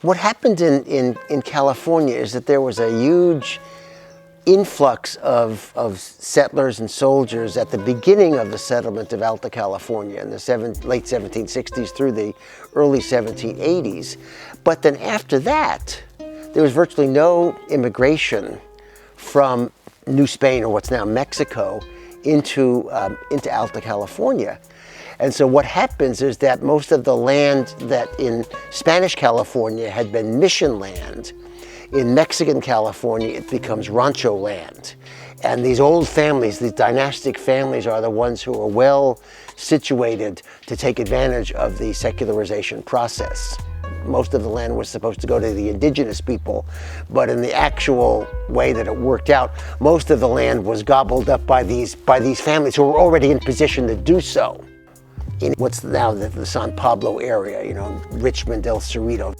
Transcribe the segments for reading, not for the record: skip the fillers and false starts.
What happened in California is that there was a huge influx of settlers and soldiers at the beginning of the settlement of Alta California in the late 1760s through the early 1780s. But then after that, there was virtually no immigration from New Spain, or what's now Mexico, into Alta California. And so what happens is that most of the land that in Spanish California had been mission land, in Mexican California it becomes rancho land. And these old families, these dynastic families, are the ones who are well situated to take advantage of the secularization process. Most of the land was supposed to go to the indigenous people, but in the actual way that it worked out, most of the land was gobbled up by these families who were already in position to do so. In what's now the San Pablo area, Richmond, El Cerrito.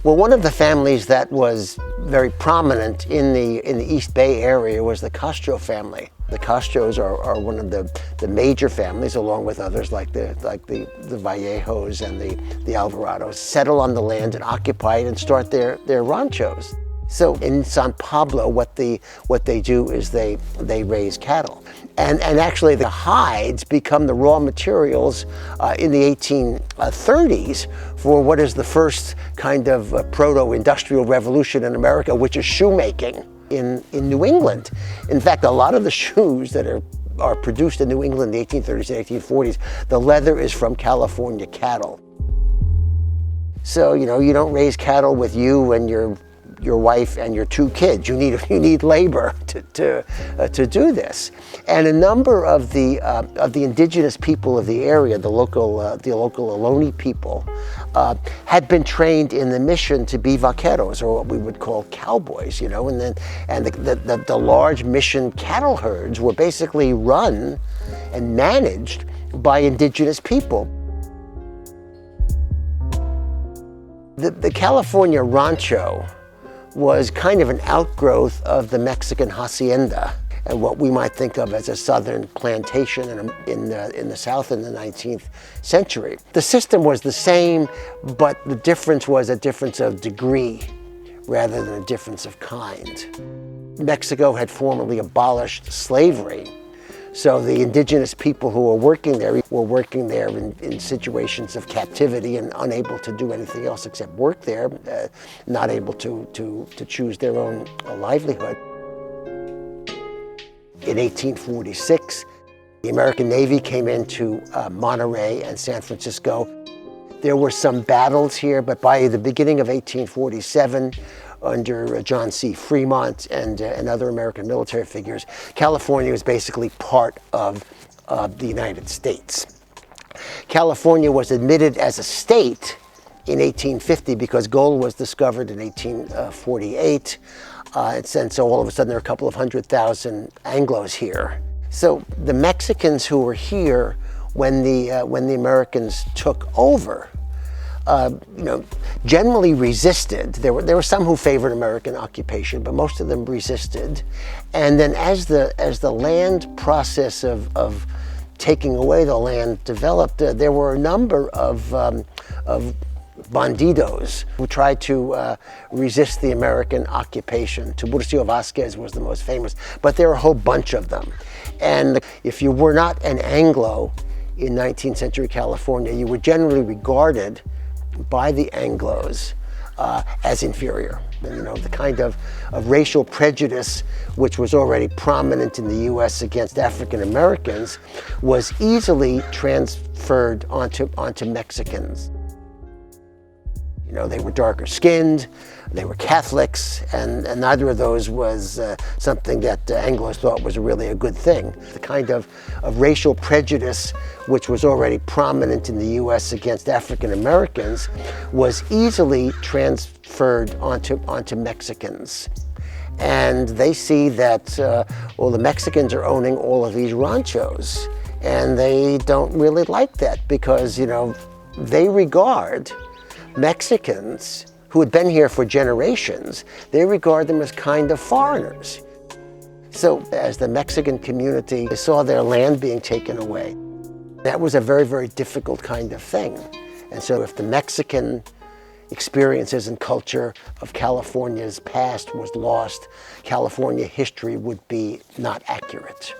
Well, one of the families that was very prominent in the East Bay area was the Castro family. The Castros are one of the major families, along with others like the Vallejos and the Alvarados, settle on the land and occupy it and start their ranchos. So in San Pablo, what they do is they raise cattle. And actually the hides become the raw materials in the 1830s for what is the first kind of proto-industrial revolution in America, which is shoemaking in New England. In fact, a lot of the shoes that are produced in New England in the 1830s and 1840s, the leather is from California cattle. So, you don't raise cattle with you and your wife and your two kids. You need labor to do this. And a number of the indigenous people of the area, the local Ohlone people, had been trained in the mission to be vaqueros, or what we would call cowboys. And the large mission cattle herds were basically run and managed by indigenous people. The California rancho was kind of an outgrowth of the Mexican hacienda, and what we might think of as a southern plantation in the South in the 19th century. The system was the same, but the difference was a difference of degree rather than a difference of kind. Mexico had formally abolished slavery, so the indigenous people who were working there in situations of captivity and unable to do anything else except work there, not able to choose their own livelihood. In 1846, the American Navy came into Monterey and San Francisco. There were some battles here, but by the beginning of 1847, under John C. Fremont and other American military figures, California was basically part of the United States. California was admitted as a state in 1850 because gold was discovered in 1848. And so all of a sudden there are a couple of 100,000 Anglos here. So the Mexicans who were here when the Americans took over, generally resisted. There were some who favored American occupation, but most of them resisted. And then as the land process of taking away the land developed, there were a number of bandidos who tried to resist the American occupation. Tiburcio Vasquez was the most famous, but there were a whole bunch of them. And if you were not an Anglo in 19th century California, you were generally regarded by the Anglos as inferior. And, the kind of racial prejudice which was already prominent in the U.S. against African Americans was easily transferred onto Mexicans. They were darker skinned, they were Catholics, and neither of those was something that Anglos thought was really a good thing. The kind of racial prejudice which was already prominent in the U.S. against African Americans was easily transferred onto Mexicans. And they see that, the Mexicans are owning all of these ranchos, and they don't really like that because, they regard Mexicans who had been here for generations, they regard them as kind of foreigners. So as the Mexican community saw their land being taken away, that was a very, very difficult kind of thing. And so if the Mexican experiences and culture of California's past was lost, California history would be not accurate.